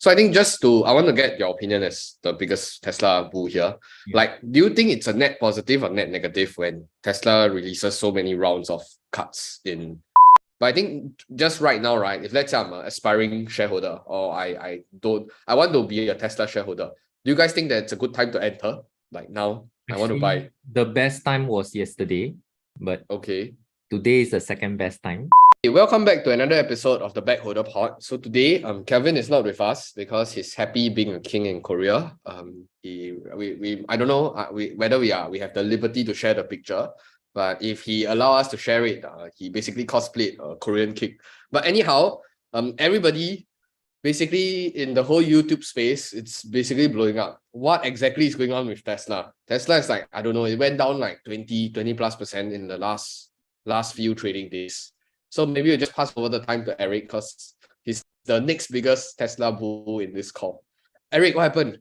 So I think I want to get your opinion as the biggest Tesla bull here. Yeah. Like, do you think it's a net positive or net negative when Tesla releases so many rounds of cuts in? But I think just right now, right, if let's say I'm an aspiring shareholder or I want to be a Tesla shareholder, do you guys think that it's a good time to enter? Like now, I want to buy. The best time was yesterday, but Okay. today is the second best time. Hey, welcome back to another episode of the Backholder Pod. So today, Kevin is not with us because he's happy being a king in Korea. I don't know whether we have the liberty to share the picture, but if he allow us to share it, he basically cosplayed a Korean king. But anyhow, everybody basically in the whole YouTube space, it's basically blowing up. What exactly is going on with Tesla? Tesla is like, I don't know, it went down like 20+% in the last few trading days. So maybe we'll just pass over the time to Eric because he's the next biggest Tesla bull in this call. Eric, what happened?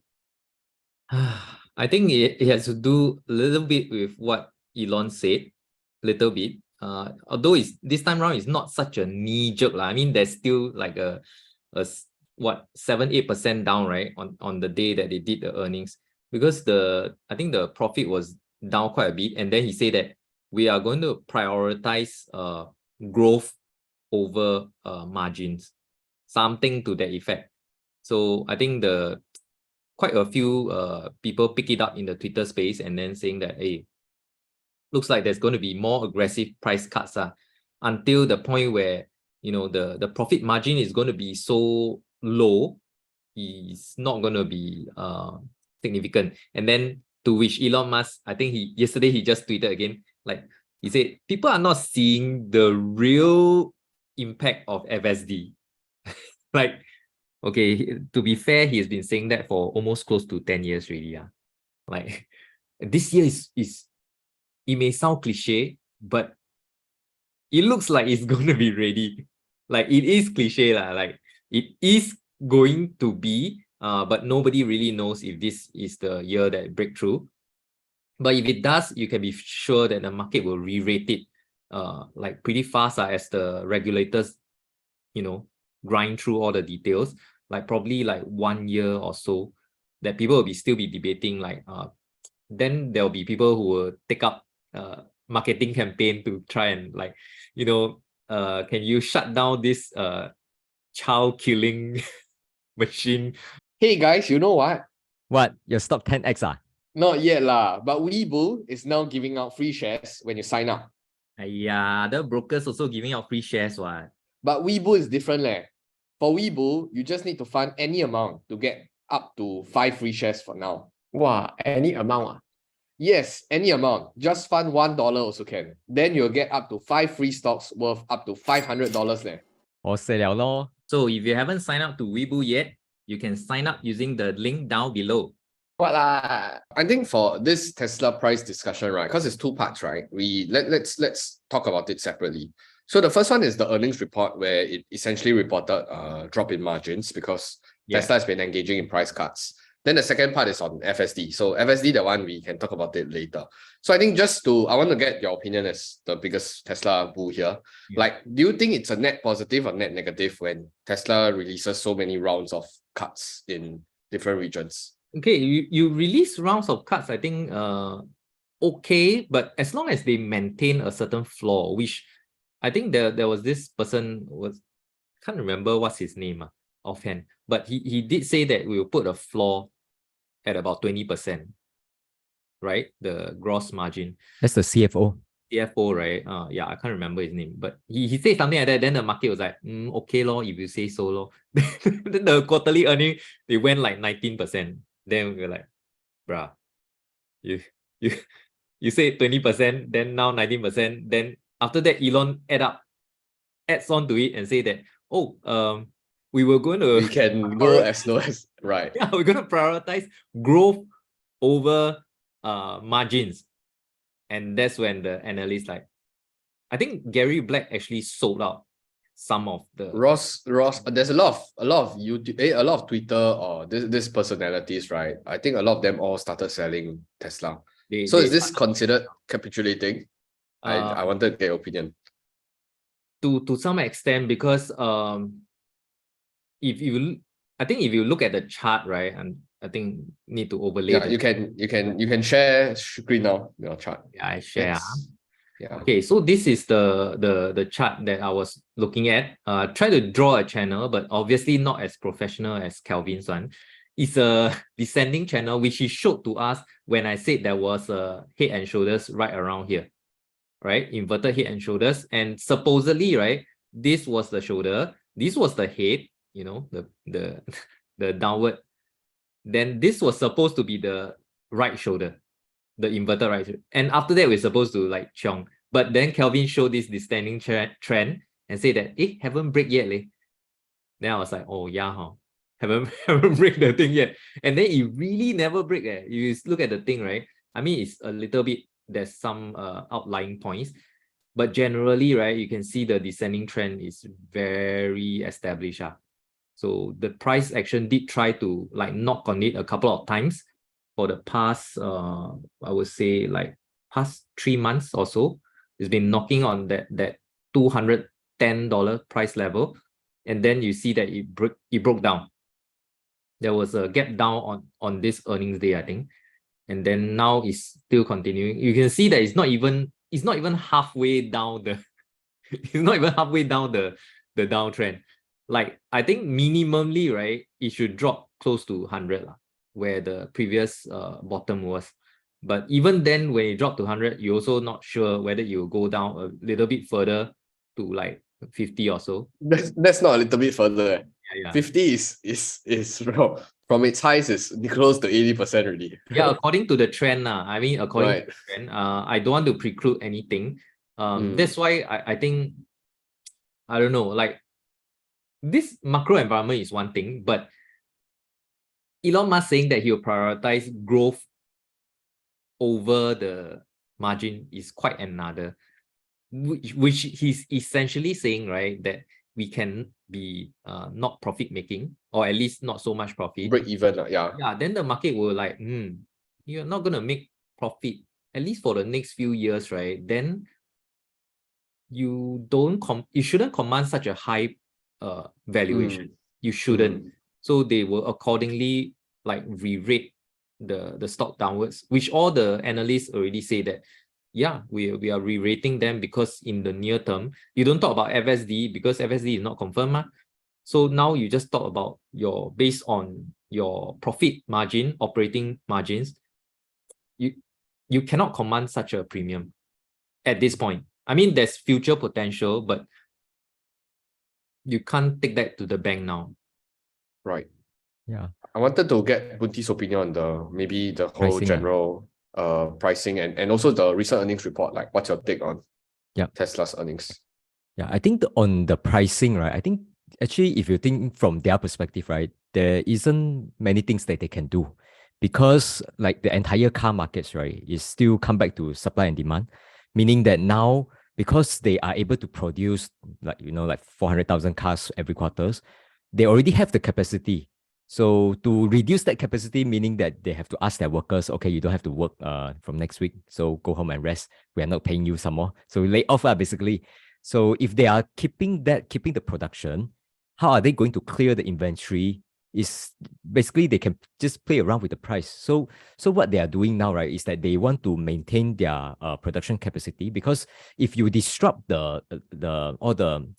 I think it has to do a little bit with what Elon said, little bit. Although this time around it's not such a knee jerk. I mean, there's still like a 7-8% down, right? On the day that they did the earnings. Because I think the profit was down quite a bit. And then he said that we are going to prioritize growth over margins, something to that effect. So I think quite a few people pick it up in the Twitter space and then saying that, hey, looks like there's going to be more aggressive price cuts until the point where the profit margin is going to be so low, it's not going to be significant. And then to which Elon Musk, I think yesterday he just tweeted again, like he said, people are not seeing the real impact of FSD. Like, okay, to be fair, he has been saying that for almost close to 10 years already. Like this year is it may sound cliche, but it looks like it's going to be ready. Like it is cliche, like it is going to be, but nobody really knows if this is the year that breakthrough. But if it does, you can be sure that the market will re-rate it like pretty fast as the regulators, grind through all the details, like probably like 1 year or so, that people will still be debating, like then there'll be people who will take up marketing campaign to try and like, can you shut down this child killing machine? Hey guys, you know what? What? Your stock 10x Not yet lah, but Webull is now giving out free shares when you sign up. Yeah, the brokers also giving out free shares, what? But Webull is different leh. For Webull, you just need to fund any amount to get up to 5 free shares for now. Wow, any amount Yes, any amount. Just fund $1 also can. Then you'll get up to 5 free stocks worth up to $500 there. So if you haven't signed up to Webull yet, you can sign up using the link down below. What I think for this Tesla price discussion, right, because it's 2 parts, right? Let's talk about it separately. So the first one is the earnings report, where it essentially reported a drop in margins because Tesla has been engaging in price cuts. Then the second part is on FSD. So FSD, the one we can talk about it later. So I think I want to get your opinion as the biggest Tesla bull here. Yeah. Like, do you think it's a net positive or net negative when Tesla releases so many rounds of cuts in different regions? Okay, you release rounds of cuts, I think okay, but as long as they maintain a certain floor, which I think there was this person can't remember what's his name offhand, but he did say that we will put a floor at about 20%, right? The gross margin. That's the CFO. CFO, right? Yeah, I can't remember his name, but he said something like that. Then the market was like, okay, lor, if you say so, lor. Then the quarterly earning, they went like 19%. Then we were like, bruh, you say 20%, then now 19%. Then after that, Elon adds on to it and say that, we can go as low as right. Yeah, we're gonna prioritize growth over margins. And that's when the analysts, like, I think Gary Black actually sold out some of the Ross. There's a lot of YouTube, a lot of Twitter or this personalities, right? I think a lot of them all started selling Tesla. Is this considered capitulating? I wanted to get your opinion. To some extent, because if you I think if you look at the chart, right, and I think need to overlay. Yeah, you can share screen now, your chart. Yeah, I share. Yeah. Okay, so this is the chart that I was looking at. Try to draw a channel, but obviously not as professional as Calvin's one. It's a descending channel, which he showed to us when I said there was a head and shoulders right around here, right? Inverted head and shoulders. And supposedly, right, this was the shoulder, this was the head, you know, the the downward. Then this was supposed to be the right shoulder, the inverted right shoulder. And after that, we're supposed to like chiong. But then Kelvin showed this descending trend and said that, haven't break yet, leh. Then I was like, oh yeah, huh? Haven't break the thing yet. And then it really never break. You look at the thing, right? I mean, it's a little bit, there's some outlying points, but generally, right, you can see the descending trend is very established. So the price action did try to like knock on it a couple of times for the past, I would say like past 3 months or so. It's been knocking on that $210 price level. And then you see that it broke down. There was a gap down on this earnings day, I think. And then now it's still continuing. You can see that it's not even halfway down the it's not even halfway down the downtrend. Like I think minimally, right, it should drop close to 100 where the previous bottom was. But even then, when it dropped to 100, you're also not sure whether you will go down a little bit further to like 50 or so. That's not a little bit further. Yeah. 50 is from its highs is close to 80% already. Yeah, according to the trend, I mean, according Right. to the trend, I don't want to preclude anything. That's why I think, I don't know, like this macro environment is one thing, but Elon Musk saying that he'll prioritize growth over the margin is quite another, which he's essentially saying, right, that we can be not profit making, or at least not so much profit. Break even, yeah. Yeah, then the market will like, you're not gonna make profit, at least for the next few years, right? Then you shouldn't command such a high valuation. You shouldn't. So they will accordingly like re-rate the stock downwards, which all the analysts already say that, yeah, we are re-rating them because in the near term, you don't talk about FSD because FSD is not confirmed. So now you just talk about based on your profit margin, operating margins, you cannot command such a premium at this point. I mean, there's future potential, but you can't take that to the bank now. Right. Yeah. I wanted to get Bunti's opinion on maybe the whole Pricing, general pricing and also the recent earnings report. Like, what's your take on Tesla's earnings? Yeah, I think on the pricing, right, I think actually if you think from their perspective, right, there isn't many things that they can do because like the entire car markets, right, is still come back to supply and demand, meaning that now because they are able to produce like 400,000 cars every quarters, they already have the capacity. So to reduce that capacity, meaning that they have to ask their workers, okay, you don't have to work from next week, so go home and rest. We are not paying you some more. So lay off basically. So if they are keeping the production, how are they going to clear the inventory? Is basically they can just play around with the price. So what they are doing now, right, is that they want to maintain their production capacity, because if you disrupt all the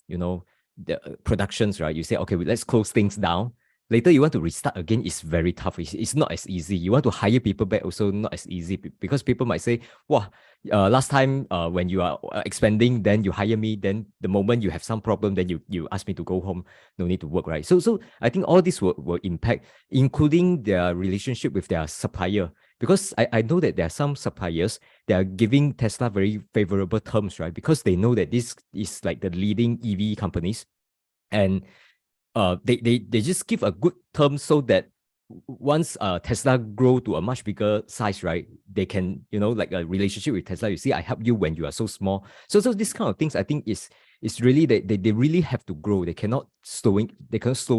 the productions, right, you say, okay, let's close things down. Later you want to restart again, it's very tough. It's not as easy. You want to hire people back, also not as easy, because people might say, wow, last time when you are expanding, then you hire me, then the moment you have some problem, then you ask me to go home, no need to work, right? So I think all this will impact, including their relationship with their supplier, because I know that there are some suppliers that are giving Tesla very favorable terms, right? Because they know that this is like the leading EV companies, and they just give a good term so that once Tesla grow to a much bigger size, right, they can, like a relationship with Tesla. You see, I help you when you are so small. So this kind of things, I think is really they really have to grow. They cannot slow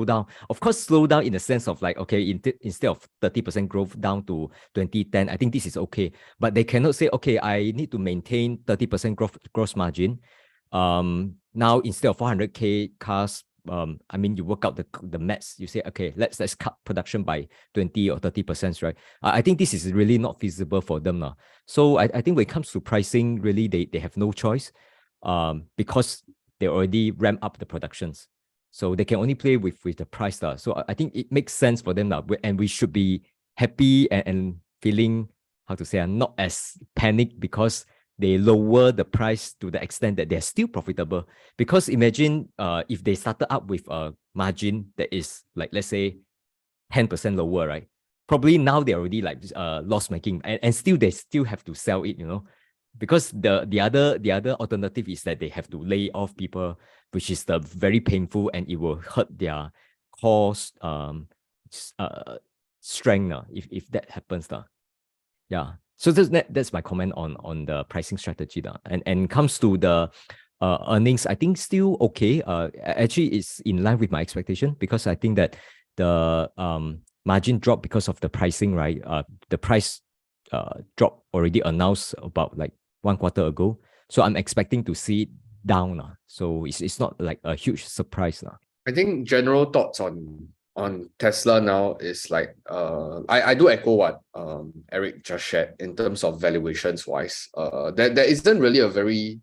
down. Of course, slow down in the sense of like, okay, instead of 30% growth down to 2010, I think this is okay. But they cannot say, okay, I need to maintain 30% gross margin. Now instead of 400k cars I mean, you work out the maths. You say, okay, let's cut production by 20 or 30%, right? I think this is really not feasible for them now. So I think when it comes to pricing, really they have no choice, because they already ramp up the productions. So they can only play with the price now. So I think it makes sense for them now, and we should be happy and feeling, how to say, not as panicked because they lower the price to the extent that they're still profitable. Because imagine if they started up with a margin that is like, let's say 10% lower, right? Probably now they're already like loss making, and still they still have to sell it, because the other alternative is that they have to lay off people, which is the very painful, and it will hurt their cost strength if that happens. Yeah. So that's my comment on the pricing strategy. And comes to the earnings, I think still okay. Actually, it's in line with my expectation, because I think that the margin drop because of the pricing, right? The price drop already announced about like 1 quarter ago. So I'm expecting to see it down now. So it's not like a huge surprise now. I think general thoughts on Tesla now is like I do echo what Eric just shared in terms of valuations wise. There isn't really a very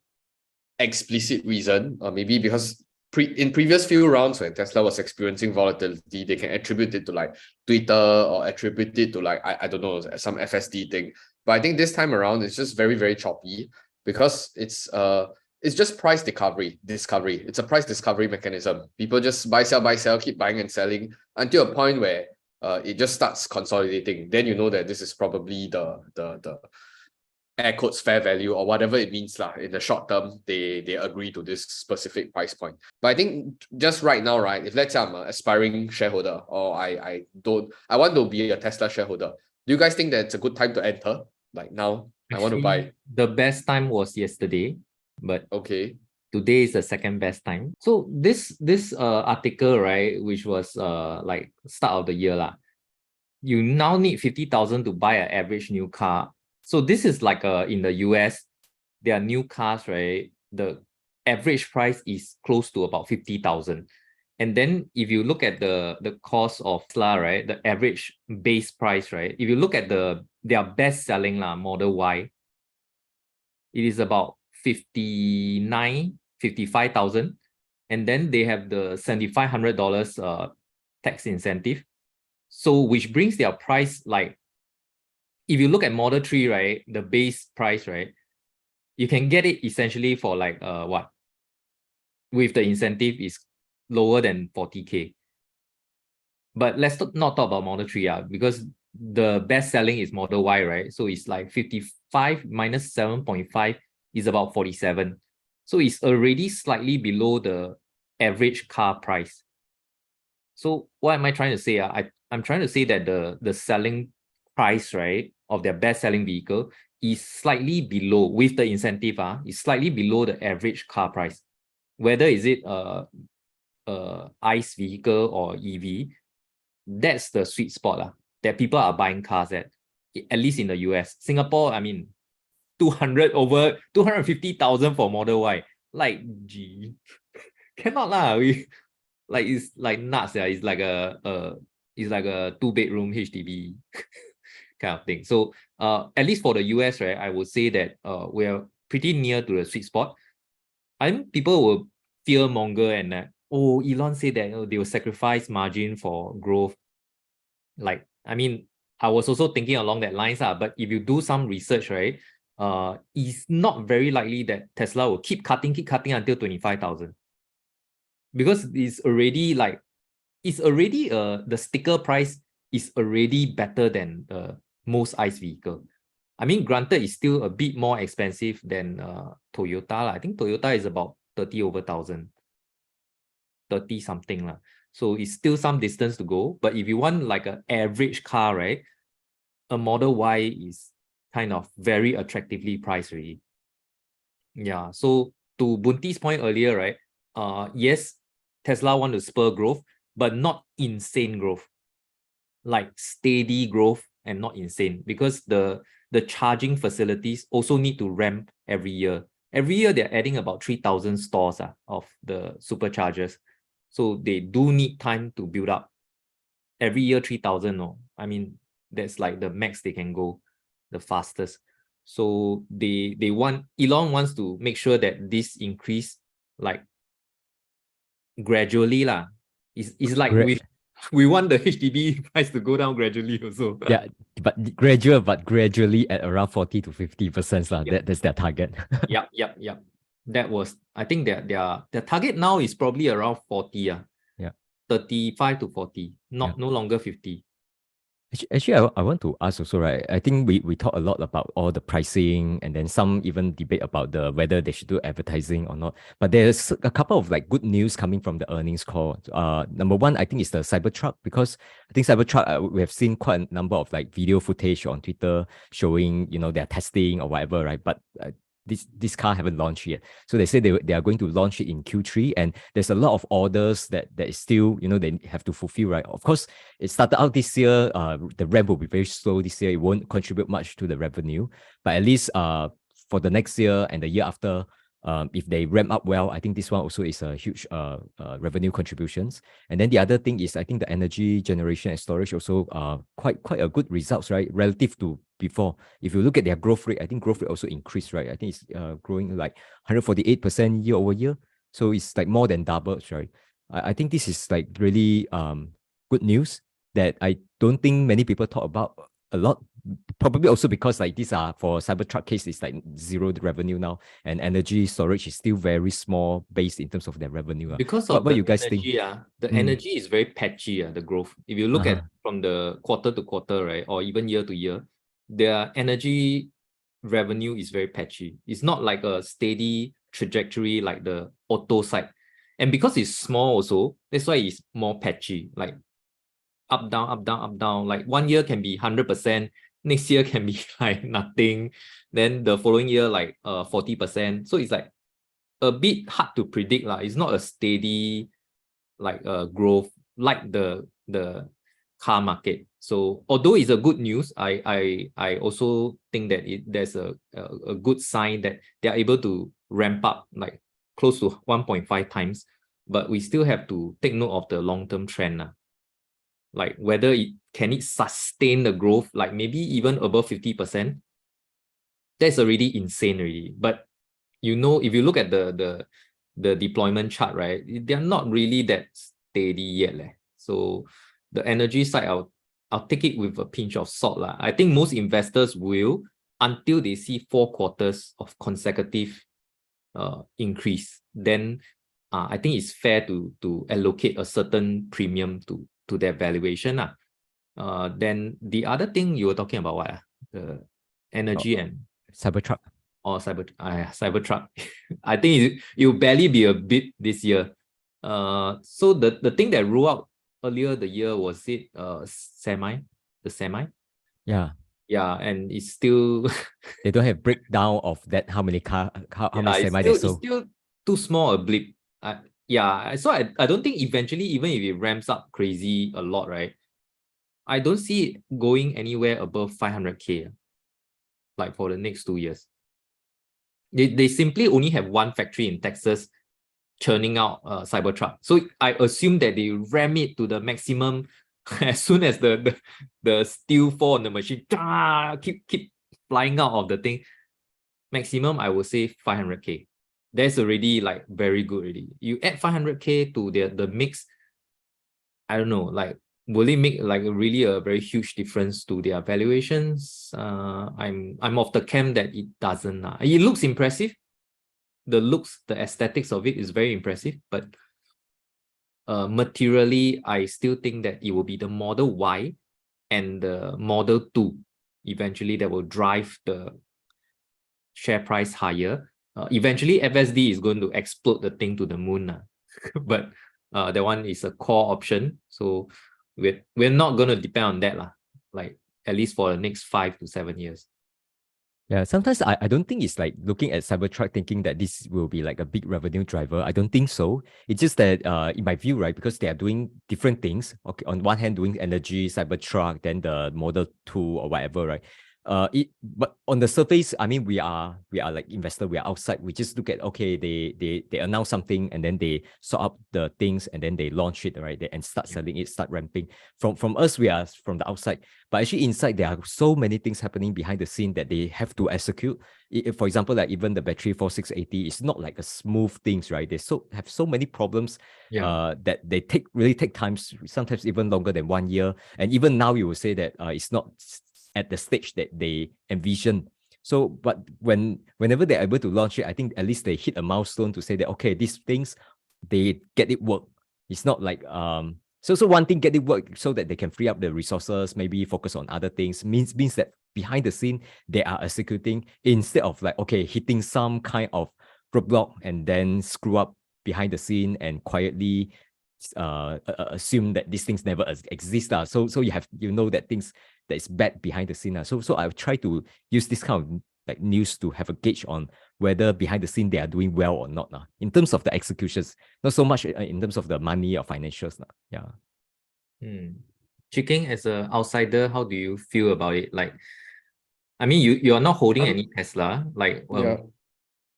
explicit reason, maybe because in previous few rounds when Tesla was experiencing volatility, they can attribute it to like Twitter or attribute it to like I don't know, some FSD thing. But I think this time around it's just very, very choppy because it's just price discovery. It's a price discovery mechanism. People just buy, sell, keep buying and selling until a point where it just starts consolidating. Then you know that this is probably the air quotes fair value or whatever it means lah. In the short term, they agree to this specific price point. But I think just right now, right, if let's say I'm an aspiring shareholder or I want to be a Tesla shareholder, do you guys think that it's a good time to enter? Like now, I want to buy. The best time was yesterday, but okay, today is the second best time. So this article, right, which was like start of the year lah, you now need 50,000 to buy an average new car. So this is like in the US, there are new cars, right? The average price is close to about 50,000. And then if you look at the cost of Tesla, right, the average base price, right? If you look at their best selling Model Y, it is about 55,000. And then they have the $7,500 tax incentive. So which brings their price, like, if you look at Model 3, right, the base price, right, you can get it essentially for like what? With the incentive is lower than 40K. But let's not talk about Model 3, because the best selling is Model Y, right? So it's like 55 minus 7.5 is about 47. So it's already slightly below the average car price. So what am I trying to say? I'm trying to say that the selling price, right, of their best-selling vehicle is slightly below, with the incentive, is slightly below the average car price. Whether is it ICE vehicle or EV, that's the sweet spot that people are buying cars at least in the US. Singapore, I mean, 250,000 for Model Y. Like, gee, cannot lah. Like, it's like nuts. It's like a 2-bedroom HDB kind of thing. So at least for the US, right, I would say that we're pretty near to the sweet spot. I think people will fear monger and Elon said that they will sacrifice margin for growth. Like, I mean, I was also thinking along that lines, but if you do some research, right, it's not very likely that Tesla will keep cutting until 25,000. Because it's already like, the sticker price is already better than most ICE vehicle. I mean, granted, it's still a bit more expensive than Toyota. I think Toyota is about 30,000, 30 something. So it's still some distance to go. But if you want like an average car, right, a Model Y is kind of very attractively priced already. Yeah. So to Bunti's point earlier, right? Yes, Tesla want to spur growth, but not insane growth. Like steady growth and not insane, because the charging facilities also need to ramp every year. Every year they're adding about 3,000 stores of the superchargers. So they do need time to build up. Every year 3,000, no. I mean, that's like the max they can go, the fastest. So Elon wants to make sure that this increase like gradually lah. It's like we want the HDB price to go down gradually also. Yeah, but gradually at around 40 to 50% lah. Yeah. That's their target. Yep. That was, I think their target now is probably around 40. Yeah. 35 to 40, no longer 50. Actually, I want to ask also, right? I think we talk a lot about all the pricing, and then some even debate about the whether they should do advertising or not. But there's a couple of like good news coming from the earnings call. Number one, I think is the Cybertruck, because I think Cybertruck, we have seen quite a number of like video footage on Twitter showing, you know, their testing or whatever, right? But this car haven't launched yet. So they say they are going to launch it in Q3, and there's a lot of orders that is still, you know, they have to fulfill, right? Of course, it started out this year. The ramp will be very slow this year. It won't contribute much to the revenue, but at least for the next year and the year after, if they ramp up well, I think this one also is a huge revenue contributions. And then the other thing is, I think the energy generation and storage also quite a good results, right? Relative to before. If you look at their growth rate, I think growth rate also increased, right? I think it's growing like 148% year over year. So it's like more than doubled, right? I think this is like really good news that I don't think many people talk about a lot. Probably also because like these are, for Cybertruck case, it's like zero revenue now, and energy storage is still very small based in terms of their revenue. Because of what the you guys energy, think? The energy is very patchy, the growth. If you look at from the quarter to quarter, right, or even year to year, their energy revenue is very patchy. It's not like a steady trajectory like the auto side. And because it's small also, that's why it's more patchy, like up, down, up, down, up, down. Like 1 year can be 100%, next year can be like nothing, then the following year like 40%. So it's like a bit hard to predict lah. It's not a steady like growth like the car market. So although it's a good news, I also think that there's a good sign that they are able to ramp up like close to 1.5 times, but we still have to take note of the long-term trend. Like whether it can sustain the growth, like maybe even above 50%. That's already insane already. But you know, if you look at the deployment chart, right, they're not really that steady yet. So the energy side, I'll take it with a pinch of salt. I think most investors will, until they see 4 quarters of consecutive increase. Then I think it's fair to allocate a certain premium to their valuation. Then the other thing you were talking about, what? The energy and Cybertruck. Or Cybertruck. I think it will barely be a bit this year. So the thing that ruled out earlier the year, was it semi? The semi? Yeah. Yeah, and it's still they don't have breakdown of that, how many many semi they sold. It's still too small a blip. So I don't think eventually, even if it ramps up crazy a lot, right, I don't see it going anywhere above 500K like for the next 2 years. They simply only have one factory in Texas churning out Cybertruck. So I assume that they ram it to the maximum as soon as the steel fall on the machine, keep flying out of the thing. Maximum, I would say 500K. That's already like very good already. You add 500K to the mix, I don't know, like will it make like really a very huge difference to their valuations? I'm of the camp that it doesn't. It looks impressive. The aesthetics of it is very impressive, but materially, I still think that it will be the Model Y and the Model 2 eventually that will drive the share price higher. Eventually, FSD is going to explode the thing to the moon. But that one is a core option. So we're not going to depend on that, like at least for the next 5 to 7 years. Yeah, sometimes I don't think it's like looking at Cybertruck thinking that this will be like a big revenue driver. I don't think so. It's just that in my view, right, because they are doing different things. Okay, on one hand doing energy, Cybertruck, then the Model 2 or whatever, right? but on the surface, I mean, we are like investor. We are outside. We just look at, okay, they announce something and then they sort out the things and then they launch it, right? And start selling it, start ramping. From us, we are from the outside. But actually inside, there are so many things happening behind the scene that they have to execute. For example, like even the battery 4680 is not like a smooth things, right? They have so many problems that they really take time, sometimes even longer than 1 year. And even now, you will say that it's not at the stage that they envision. So, but whenever they're able to launch it, I think at least they hit a milestone to say that, okay, these things, they get it work. It's not like so one thing, get it work so that they can free up the resources, maybe focus on other things, means that behind the scene they are executing, instead of like, okay, hitting some kind of roadblock and then screw up behind the scene and quietly assume that these things never exist. So you know that things that is bad behind the scene. So I try to use this kind of like news to have a gauge on whether behind the scene they are doing well or not. In terms of the executions, not so much in terms of the money or financials. Yeah. Chiking, as an outsider, how do you feel about it? Like, I mean, you are not holding any Tesla. Like, yeah.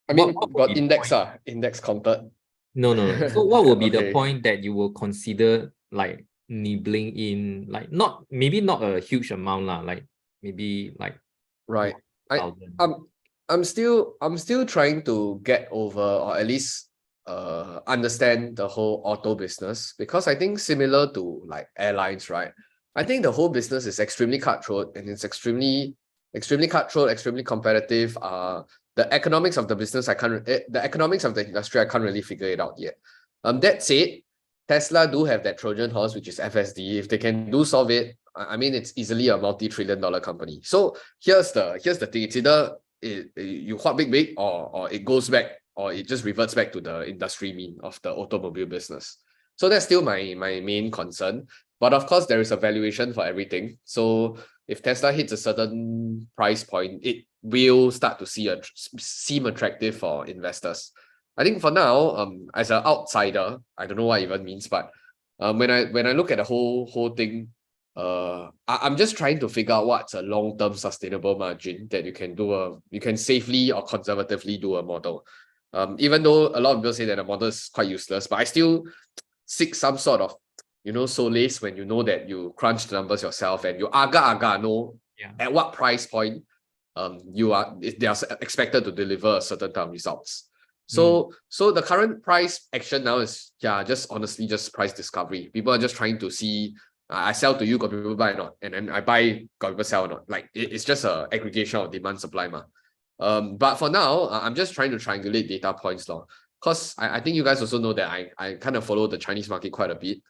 I mean, what got index counted. No. So what will be the Okay. point that you will consider like nibbling in, like maybe not a huge amount lah, like maybe like Right. 1,000. I'm still trying to get over, or at least understand the whole auto business, because I think similar to like airlines, right? I think the whole business is extremely cutthroat, and it's extremely cutthroat, extremely competitive. The economics of the business, the economics of the industry, I can't really figure it out yet. That said, Tesla do have that Trojan horse, which is FSD. If they can solve it, I mean, it's easily a multi-trillion-dollar company. So here's the thing: it's either you hot big, or it goes back, or it just reverts back to the industry mean of the automobile business. So that's still my main concern. But of course, there is a valuation for everything. So if Tesla hits a certain price point, it will start to seem attractive for investors. I think for now, as an outsider, I don't know what it even means, but when I look at the whole thing, I'm just trying to figure out what's a long-term sustainable margin that you can safely or conservatively do a model. Even though a lot of people say that the model is quite useless, but I still seek some sort of, solace when you know that you crunch the numbers yourself and you aga know at what price point they are expected to deliver a certain type of results. So the current price action now is just honestly just price discovery. People are just trying to see, I sell to you, got people buy or not, and then I buy, got people sell or not. Like it's just a aggregation of demand supply but for now, I'm just trying to triangulate data points because I think you guys also know that I kind of follow the Chinese market quite a bit.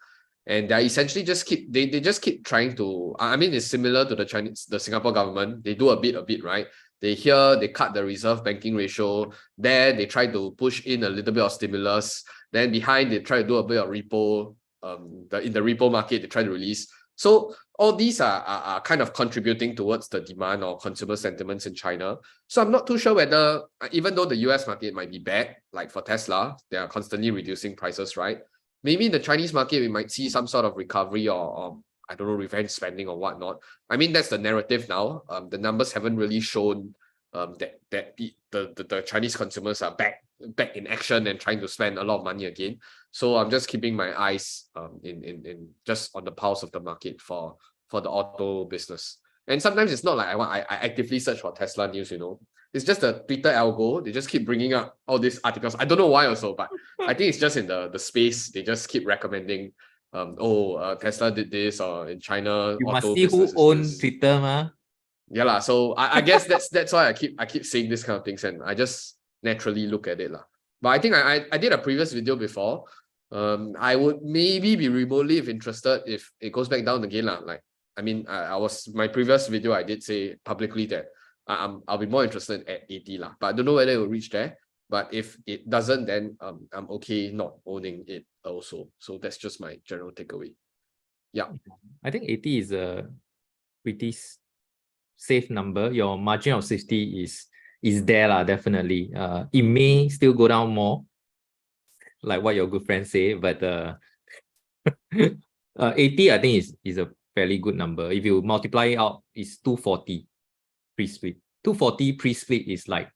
And they essentially just keep trying to, I mean, it's similar to the Singapore government. They do a bit, right? They cut the reserve banking ratio. There, they try to push in a little bit of stimulus. Then behind, they try to do a bit of repo. In the repo market, they try to release. So all these are kind of contributing towards the demand or consumer sentiments in China. So I'm not too sure whether, even though the US market might be bad, like for Tesla, they are constantly reducing prices, right? Maybe in the Chinese market, we might see some sort of recovery or I don't know, revenge spending or whatnot. I mean, that's the narrative now. The numbers haven't really shown that the Chinese consumers are back in action and trying to spend a lot of money again. So I'm just keeping my eyes in just on the pulse of the market for the auto business. And sometimes it's not like I actively search for Tesla news, It's just a Twitter algo. They just keep bringing up all these articles. I don't know why also, but I think it's just in the space. They just keep recommending, Tesla did this, or in China, You must auto see who business owns Twitter, ma. Yeah lah. So I guess that's why I keep saying this kind of things, and I just naturally look at it lah. But I think I did a previous video before. I would maybe be remotely interested if it goes back down again lah. Like, I mean, my previous video, I did say publicly that I'll be more interested at 80 lah, but I don't know whether it will reach there. But if it doesn't, then I'm okay not owning it also. So that's just my general takeaway. Yeah, I think 80 is a pretty safe number. Your margin of safety is there lah, definitely. It may still go down more, like what your good friends say, but 80 I think is a fairly good number. If you multiply it out, it's 240. pre-split. 240 pre-split is like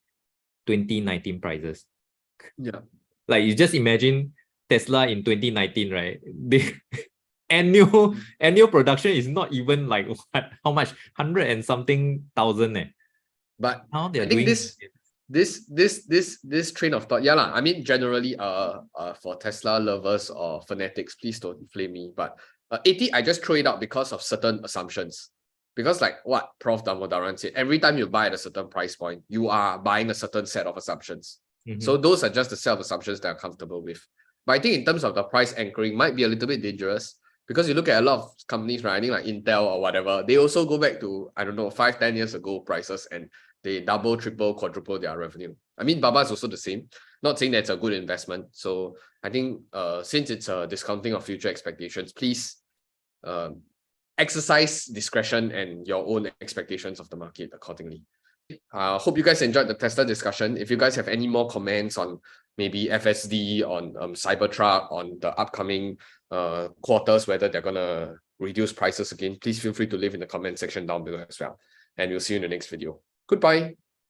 2019 prices. Yeah. Like you just imagine Tesla in 2019, right? The annual production is not even like what, how much? 100 and something thousand. But now they're I think doing this train of thought, yeah lah. I mean, generally, for Tesla lovers or fanatics, please don't flame me. But 80, I just throw it out because of certain assumptions. Because like what Prof. Damodaran said, every time you buy at a certain price point, you are buying a certain set of assumptions. So those are just the set of assumptions that I'm comfortable with. But I think in terms of the price anchoring, might be a little bit dangerous because you look at a lot of companies, right? I think like Intel or whatever, they also go back to, I don't know, 5-10 years ago prices, and they double, triple, quadruple their revenue. I mean, Baba is also the same. Not saying that's a good investment. So I think since it's a discounting of future expectations, please exercise discretion and your own expectations of the market accordingly. Hope you guys enjoyed the Tesla discussion. If you guys have any more comments on maybe FSD, on Cybertruck, on the upcoming quarters, whether they're going to reduce prices again, please feel free to leave in the comment section down below as well. And we'll see you in the next video. Goodbye.